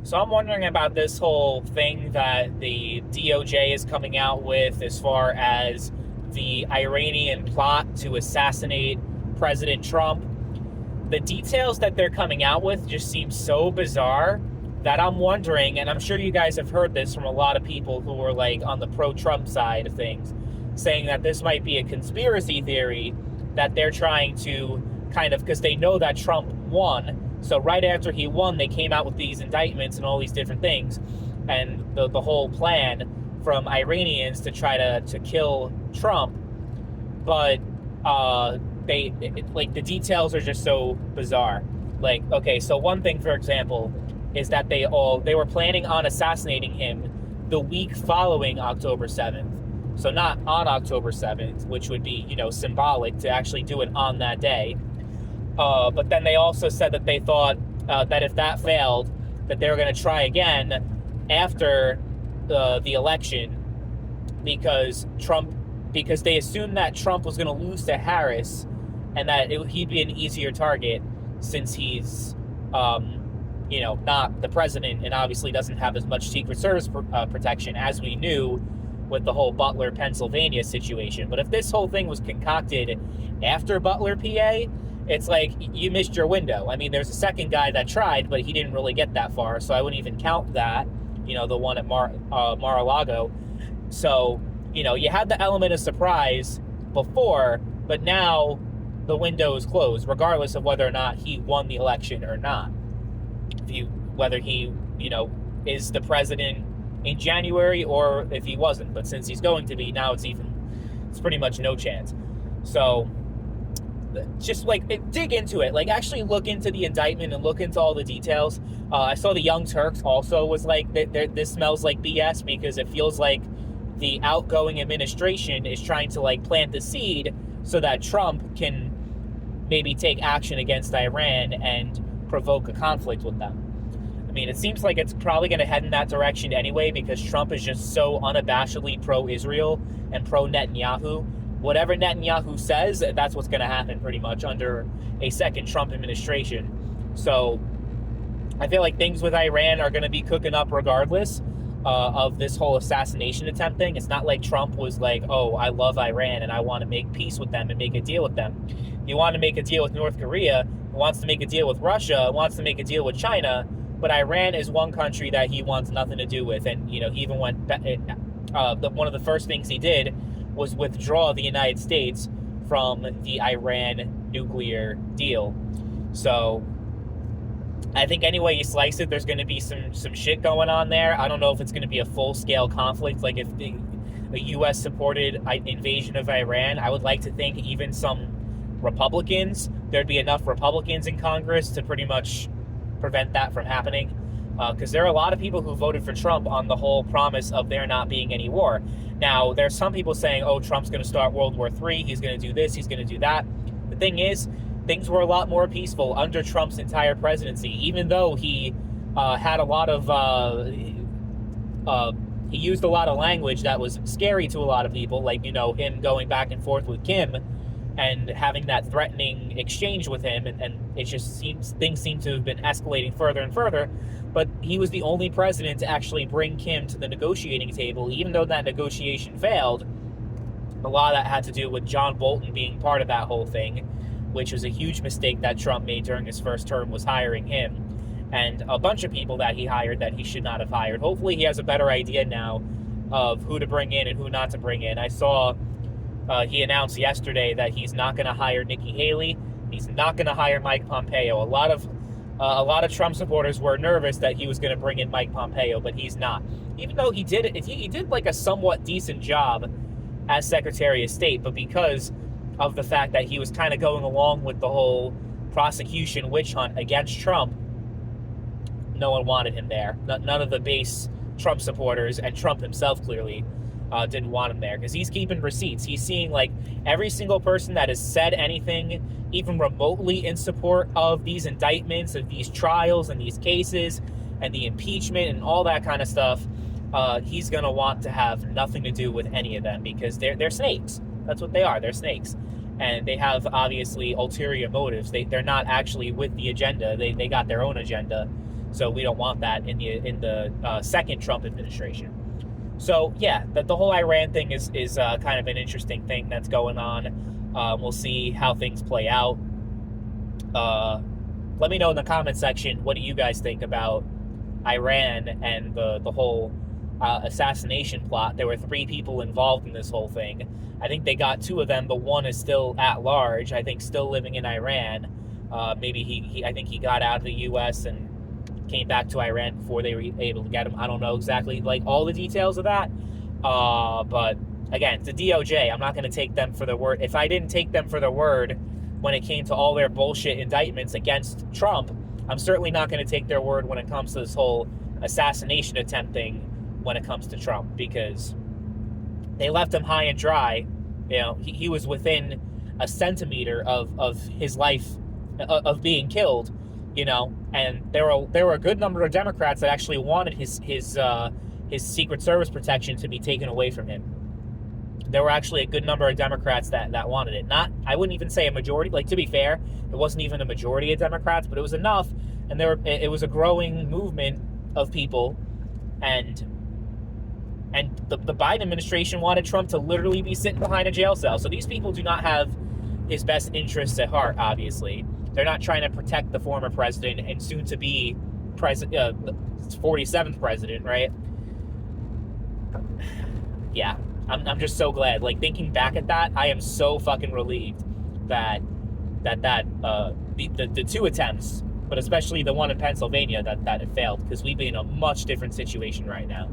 So I'm wondering about this whole thing that the DOJ is coming out with as far as the Iranian plot to assassinate President Trump. The details that they're coming out with just seem so bizarre that I'm wondering, and I'm sure you guys have heard this from a lot of people who are like on the pro-Trump side of things, saying that this might be a conspiracy theory that they're trying to kind of, because they know that Trump won. So right after he won, they came out with these indictments and all these different things, and the whole plan from Iranians to try to kill Trump. But like the details are just so bizarre. Like, okay, so one thing, for example, is that they were planning on assassinating him the week following October 7th. So not on October 7th, which would be, symbolic to actually do it on that day. But then they also said that they thought that if that failed, that they were going to try again after the election because they assumed that Trump was going to lose to Harris and that he'd be an easier target since he's, not the president and obviously doesn't have as much Secret Service protection as we knew with the whole Butler, Pennsylvania situation. But if this whole thing was concocted after Butler, PA, it's like you missed your window. I mean, there's a second guy that tried, but he didn't really get that far, so I wouldn't even count that, the one at Mar-a-Lago. So, you had the element of surprise before, but now the window is closed, regardless of whether or not he won the election or not. Whether he, is the president in January or if he wasn't. But since he's going to be, now it's pretty much no chance. So just dig into it, actually look into the indictment and look into all the details. I saw the Young Turks also was like, this smells like BS because it feels like the outgoing administration is trying to plant the seed so that Trump can maybe take action against Iran and provoke a conflict with them. I mean, it seems like it's probably going to head in that direction anyway because Trump is just so unabashedly pro-Israel and pro-Netanyahu. Whatever Netanyahu says, that's what's going to happen pretty much under a second Trump administration. So I feel like things with Iran are going to be cooking up regardless of this whole assassination attempt thing. It's not like Trump was like, oh, I love Iran and I want to make peace with them and make a deal with them. He wanted to make a deal with North Korea, wants to make a deal with Russia, wants to make a deal with China, but Iran is one country that he wants nothing to do with. And, he even went, one of the first things he did was withdraw the United States from the Iran nuclear deal. So I think any way you slice it, there's going to be some shit going on there. I don't know if it's going to be a full-scale conflict, like if the U.S.-supported invasion of Iran. I would like to think even some Republicans, there'd be enough Republicans in Congress to pretty much prevent that from happening. Because there are a lot of people who voted for Trump on the whole promise of there not being any war. Now, there's some people saying, oh, Trump's going to start World War III, he's going to do this, he's going to do that. The thing is, things were a lot more peaceful under Trump's entire presidency, even though he had a lot of, he used a lot of language that was scary to a lot of people, like, him going back and forth with Kim and having that threatening exchange with him, and it just things seem to have been escalating further and further. But he was the only president to actually bring Kim to the negotiating table, even though that negotiation failed. A lot of that had to do with John Bolton being part of that whole thing, which was a huge mistake that Trump made during his first term, was hiring him. And a bunch of people that he hired that he should not have hired. Hopefully he has a better idea now of who to bring in and who not to bring in. I saw he announced yesterday that he's not going to hire Nikki Haley. He's not going to hire Mike Pompeo. A lot of Trump supporters were nervous that he was going to bring in Mike Pompeo, but he's not. Even though he did a somewhat decent job as Secretary of State, but because of the fact that he was kind of going along with the whole prosecution witch hunt against Trump, no one wanted him there. None of the base Trump supporters, and Trump himself clearly didn't want him there, because he's keeping receipts. He's seeing every single person that has said anything even remotely in support of these indictments, of these trials and these cases and the impeachment and all that kind of stuff. He's going to want to have nothing to do with any of them, because they're snakes. That's what they are. They're snakes. And they have, obviously, ulterior motives. They're not actually with the agenda. They got their own agenda. So we don't want that in the second Trump administration. So yeah, the whole Iran thing is kind of an interesting thing that's going on. We'll see how things play out. Let me know in the comment section, what do you guys think about Iran and the whole assassination plot? There were 3 people involved in this whole thing. I think they got 2 of them, but one is still at large. I think still living in Iran. Maybe I think he got out of the U.S. and came back to Iran before they were able to get him. I don't know exactly like all the details of that. But again, the DOJ, I'm not going to take them for their word. If I didn't take them for their word when it came to all their bullshit indictments against Trump, I'm certainly not going to take their word when it comes to this whole assassination attempt thing when it comes to Trump, because they left him high and dry. You know, he was within a centimeter of his life of being killed, you know, and there were a good number of Democrats that actually wanted his Secret Service protection to be taken away from him. There were actually a good number of Democrats that wanted it. Not, I wouldn't even say a majority. Like, to be fair, it wasn't even a majority of Democrats, but it was enough, and it was a growing movement of people, and the Biden administration wanted Trump to literally be sitting behind a jail cell. So these people do not have his best interests at heart, obviously. They're not trying to protect the former president and soon-to-be 47th president, right? Yeah, I'm just so glad. Like, thinking back at that, I am so fucking relieved that the 2 attempts, but especially the one in Pennsylvania, that it failed, because we'd be in a much different situation right now.